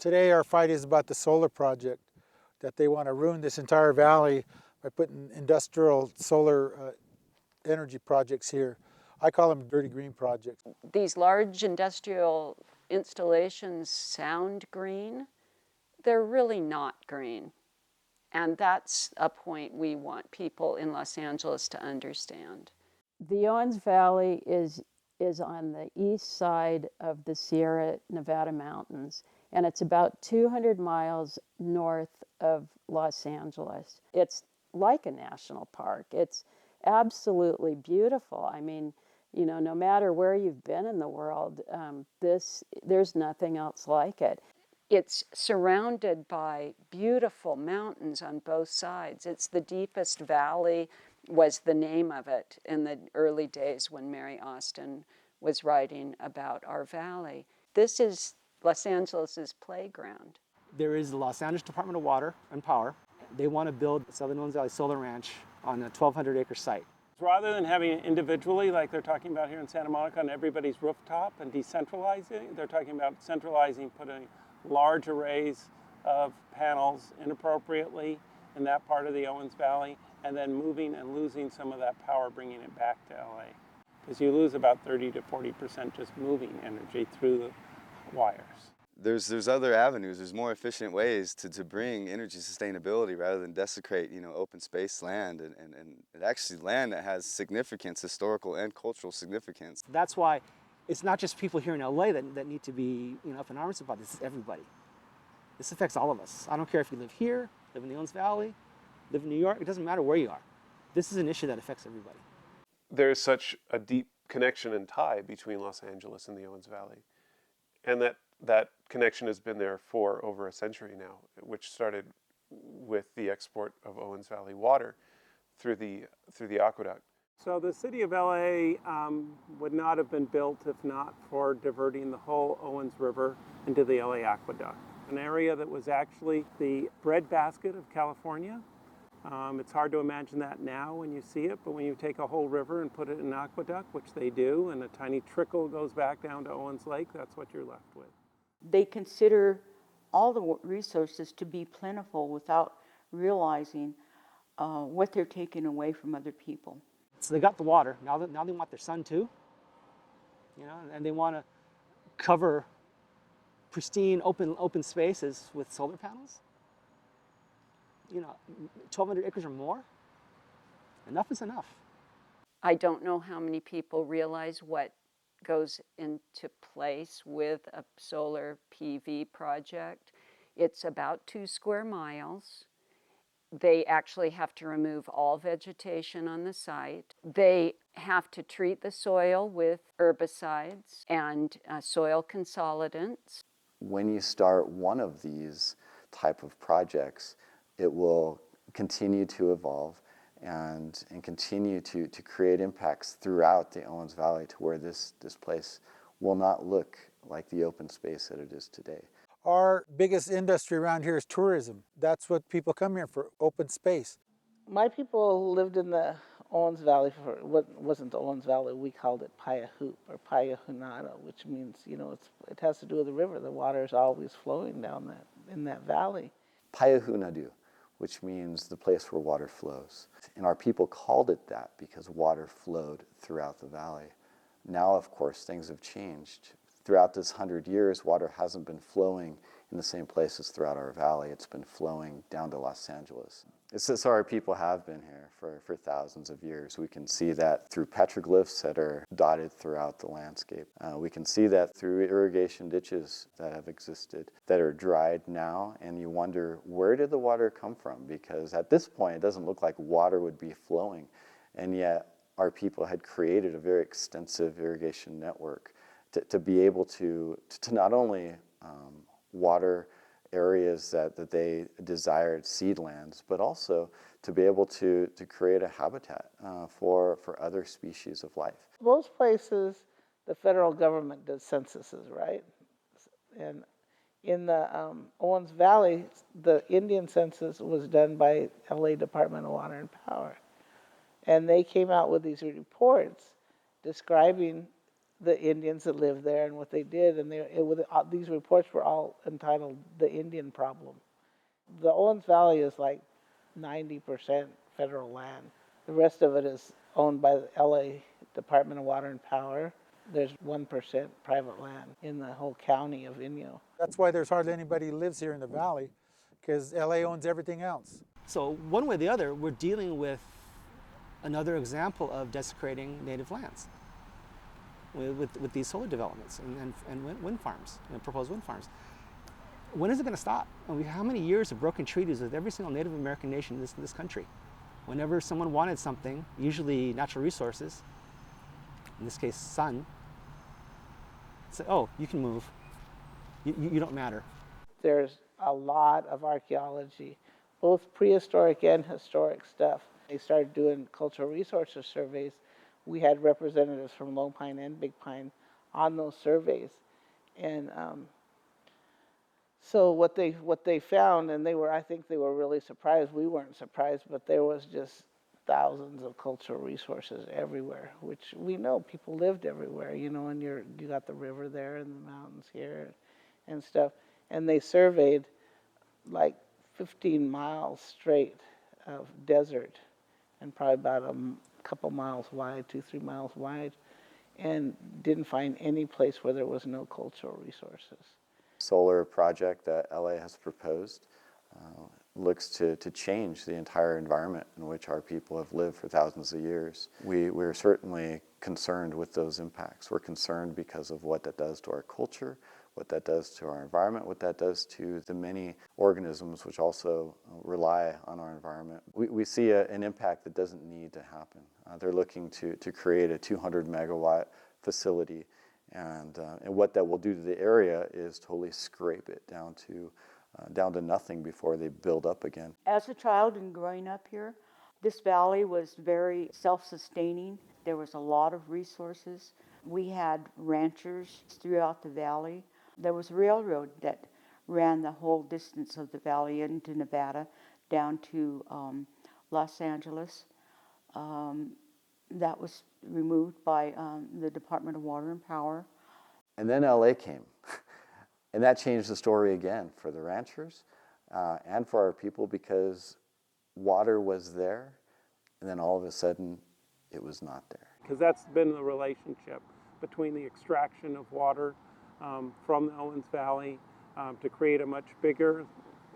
Today our fight is about the solar project, that they want to ruin this entire valley by putting industrial solar energy projects here. I call them dirty green projects. These large industrial installations sound green. They're really not green. And that's a point we want people in Los Angeles to understand. The Owens Valley is on the east side of the Sierra Nevada mountains, and it's about 200 miles north of Los Angeles. It's like a national park. It's absolutely beautiful. I mean, you know, no matter where you've been in the world, there's nothing else like it. It's surrounded by beautiful mountains on both sides. It's the deepest valley, was the name of it in the early days when Mary Austin was writing about our valley. This is Los Angeles's playground. There is the Los Angeles Department of Water and Power. They want to build Southern Owens Valley Solar Ranch on a 1,200-acre site. Rather than having it individually, like they're talking about here in Santa Monica, on everybody's rooftop and decentralizing, they're talking about centralizing, putting large arrays of panels inappropriately in that part of the Owens Valley, and then moving and losing some of that power, bringing it back to LA. Because you lose about 30 to 40% just moving energy through the wires. There's other avenues, there's more efficient ways to bring energy sustainability rather than desecrate, open space land and actually land that has significance, historical and cultural significance. That's why it's not just people here in LA that need to be up in arms about this. It's everybody. This affects all of us. I don't care if you live here, live in the Owens Valley, live in New York, it doesn't matter where you are. This is an issue that affects everybody. There's such a deep connection and tie between Los Angeles and the Owens Valley. And that connection has been there for over a century now, which started with the export of Owens Valley water through the aqueduct. So the city of LA would not have been built if not for diverting the whole Owens River into the LA aqueduct, an area that was actually the breadbasket of California. It's hard to imagine that now when you see it, but when you take a whole river and put it in an aqueduct, which they do, and a tiny trickle goes back down to Owens Lake, that's what you're left with. They consider all the resources to be plentiful without realizing what they're taking away from other people. So they got the water, now they want their sun too, and they want to cover pristine open spaces with solar panels. 1,200 acres or more, enough is enough. I don't know how many people realize what goes into place with a solar PV project. It's about 2 square miles. They actually have to remove all vegetation on the site. They have to treat the soil with herbicides and soil consolidants. When you start one of these type of projects, it will continue to evolve and continue to create impacts throughout the Owens Valley to where this place will not look like the open space that it is today. Our biggest industry around here is tourism. That's what people come here for, open space. My people lived in the Owens Valley for what wasn't the Owens Valley, we called it Payahu or Payahunada, which means, it has to do with the river. The water is always flowing down in that valley. Payahunadu, which means the place where water flows. And our people called it that because water flowed throughout the valley. Now, of course, things have changed. Throughout this 100 years, water hasn't been flowing in the same places throughout our valley. It's been flowing down to Los Angeles. So our people have been here for thousands of years. We can see that through petroglyphs that are dotted throughout the landscape. We can see that through irrigation ditches that have existed, that are dried now, and you wonder, where did the water come from? Because at this point, it doesn't look like water would be flowing, and yet our people had created a very extensive irrigation network to be able to not only water areas that they desired, seed lands, but also to be able to create a habitat for other species of life. Most places, the federal government does censuses, right? And in the Owens Valley, the Indian census was done by LA Department of Water and Power. And they came out with these reports describing the Indians that lived there and what they did, and these reports were all entitled "The Indian Problem." The Owens Valley is like 90% federal land. The rest of it is owned by the LA Department of Water and Power. There's 1% private land in the whole county of Inyo. That's why there's hardly anybody who lives here in the valley, because LA owns everything else. So one way or the other, we're dealing with another example of desecrating native lands with these solar developments and wind farms, proposed wind farms. When is it going to stop? I mean, how many years of broken treaties with every single Native American nation in this country? Whenever someone wanted something, usually natural resources, in this case sun, say, oh, you can move. You don't matter. There's a lot of archaeology, both prehistoric and historic stuff. They started doing cultural resources surveys. We had representatives from Lone Pine and Big Pine on those surveys. And so what they found, and I think they were really surprised. We weren't surprised, but there was just thousands of cultural resources everywhere, which we know people lived everywhere, you know, and you got the river there and the mountains here and stuff. And they surveyed like 15 miles straight of desert and probably about a couple miles wide, 2-3 miles wide, and didn't find any place where there was no cultural resources. Solar project that LA has proposed looks to change the entire environment in which our people have lived for thousands of years. We're certainly concerned with those impacts. We're concerned because of what that does to our culture, what that does to our environment, what that does to the many organisms which also rely on our environment. We see an impact that doesn't need to happen. They're looking to create a 200 megawatt facility, and what that will do to the area is totally scrape it down to nothing before they build up again. As a child and growing up here, this valley was very self-sustaining. There was a lot of resources. We had ranchers throughout the valley. There was a railroad that ran the whole distance of the valley into Nevada down to Los Angeles. That was removed by the Department of Water and Power. And then LA came. And that changed the story again for the ranchers and for our people, because water was there, and then all of a sudden it was not there. Because that's been the relationship between the extraction of water from the Owens Valley to create a much bigger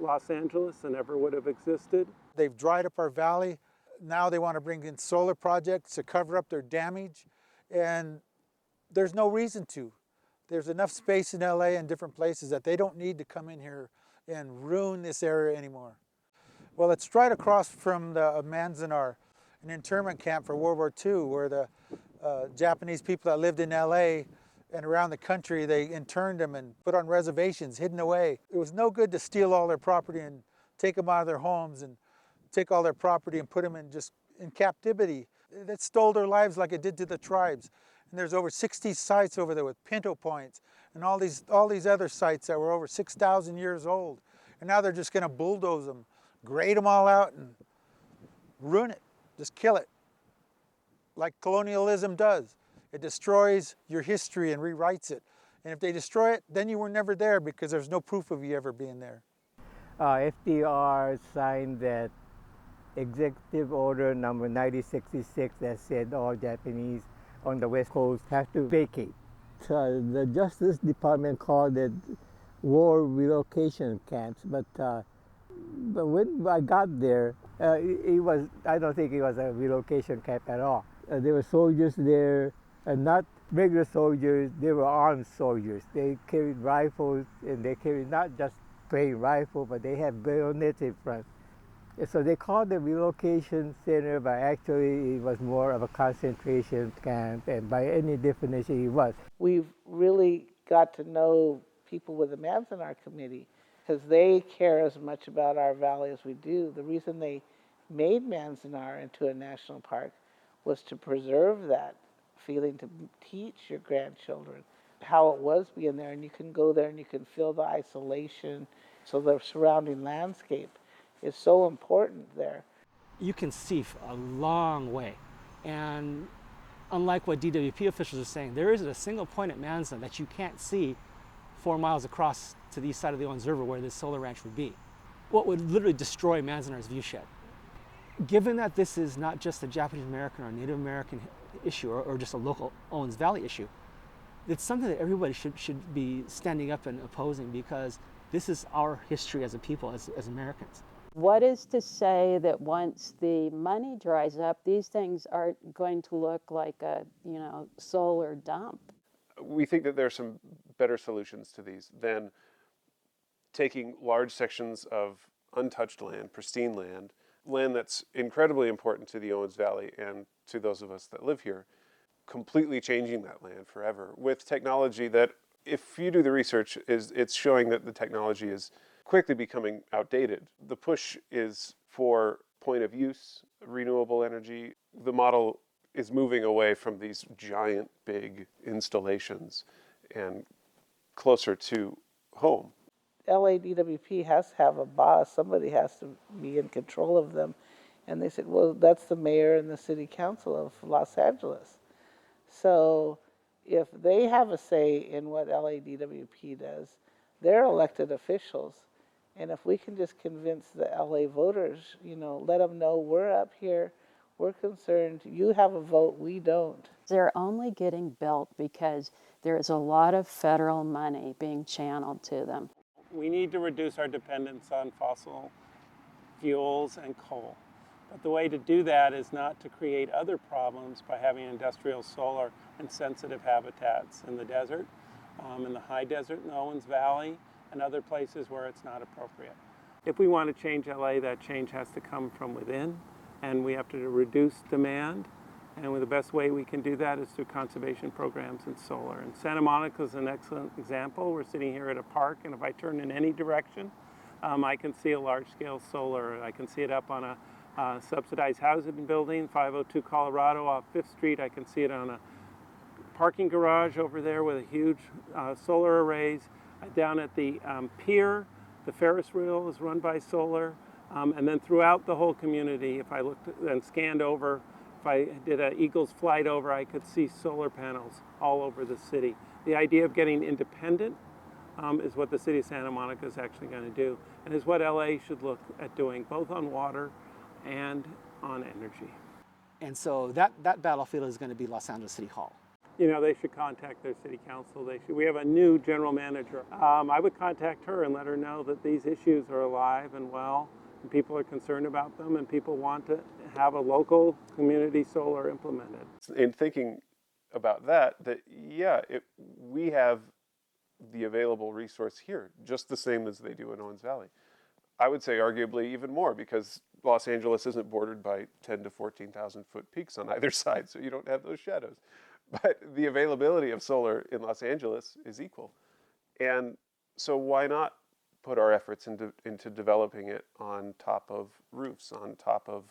Los Angeles than ever would have existed. They've dried up our valley. Now they want to bring in solar projects to cover up their damage, and there's no reason to. There's enough space in LA and different places that they don't need to come in here and ruin this area anymore. Well, it's right across from the Manzanar, an internment camp for World War II, where the Japanese people that lived in LA and around the country, they interned them and put on reservations, hidden away. It was no good to steal all their property and take them out of their homes and take all their property and put them in captivity. It stole their lives like it did to the tribes. And there's over 60 sites over there with pinto points and all these other sites that were over 6,000 years old. And now they're just going to bulldoze them, grade them all out and ruin it, just kill it, like colonialism does. It destroys your history and rewrites it. And if they destroy it, then you were never there because there's no proof of you ever being there. FDR signed that executive order number 9066 that said all Japanese on the West Coast have to vacate. The Justice Department called it war relocation camps, but when I got there, I don't think it was a relocation camp at all. There were soldiers there, not regular soldiers, they were armed soldiers. They carried rifles, and they carried not just plain rifle, but they had bayonets in front. So they called it relocation center, but actually it was more of a concentration camp, and by any definition it was. We've really got to know people with the Manzanar Committee, because they care as much about our valley as we do. The reason they made Manzanar into a national park was to preserve that feeling, to teach your grandchildren how it was being there, and you can go there and you can feel the isolation, so the surrounding landscape is so important there. You can see a long way, and unlike what DWP officials are saying, there isn't a single point at Manzanar that you can't see 4 miles across to the east side of the Owens River where this solar ranch would be. What would literally destroy Manzanar's viewshed. Given that this is not just a Japanese American or Native American issue or just a local Owens Valley issue, it's something that everybody should be standing up and opposing, because this is our history as a people, as Americans. What is to say that once the money dries up, these things aren't going to look like a, solar dump? We think that there are some better solutions to these than taking large sections of untouched land, pristine land that's incredibly important to the Owens Valley and to those of us that live here, completely changing that land forever with technology that, if you do the research, it's showing that the technology is quickly becoming outdated. The push is for point of use, renewable energy. The model is moving away from these giant, big installations and closer to home. LADWP has to have a boss. Somebody has to be in control of them. And they said, well, that's the mayor and the city council of Los Angeles. So if they have a say in what LADWP does, they're elected officials. And if we can just convince the LA voters, let them know we're up here, we're concerned, you have a vote, we don't. They're only getting built because there is a lot of federal money being channeled to them. We need to reduce our dependence on fossil fuels and coal. But the way to do that is not to create other problems by having industrial solar and sensitive habitats in the desert, in the high desert in the Owens Valley, and other places where it's not appropriate. If we want to change LA, that change has to come from within, and we have to reduce demand. And the best way we can do that is through conservation programs and solar. And Santa Monica is an excellent example. We're sitting here at a park, and if I turn in any direction, I can see a large-scale solar. I can see it up on a subsidized housing building, 502 Colorado off 5th Street. I can see it on a parking garage over there with a huge solar arrays. Down at the pier, the Ferris wheel is run by solar. And then throughout the whole community, if I looked and scanned over, if I did an Eagle's flight over, I could see solar panels all over the city. The idea of getting independent is what the city of Santa Monica is actually going to do, and is what LA should look at doing, both on water and on energy. And so that battlefield is going to be Los Angeles City Hall. They should contact their city council. We have a new general manager. I would contact her and let her know that these issues are alive and well, and people are concerned about them, and people want to have a local community solar implemented. In thinking about that we have the available resource here, just the same as they do in Owens Valley. I would say arguably even more, because Los Angeles isn't bordered by 10 to 14,000 foot peaks on either side, so you don't have those shadows. But the availability of solar in Los Angeles is equal. And so why not put our efforts into developing it on top of roofs, on top of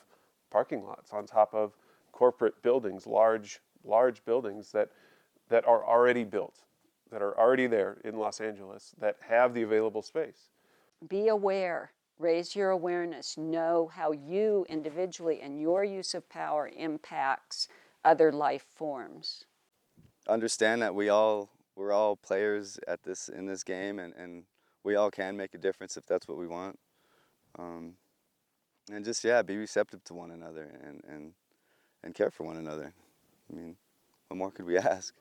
parking lots, on top of corporate buildings, large buildings that are already built, that are already there in Los Angeles, that have the available space. Be aware, raise your awareness, know how you individually and your use of power impacts other life forms. Understand that we're all players in this game, and we all can make a difference if that's what we want. And just be receptive to one another and care for one another. I mean, what more could we ask?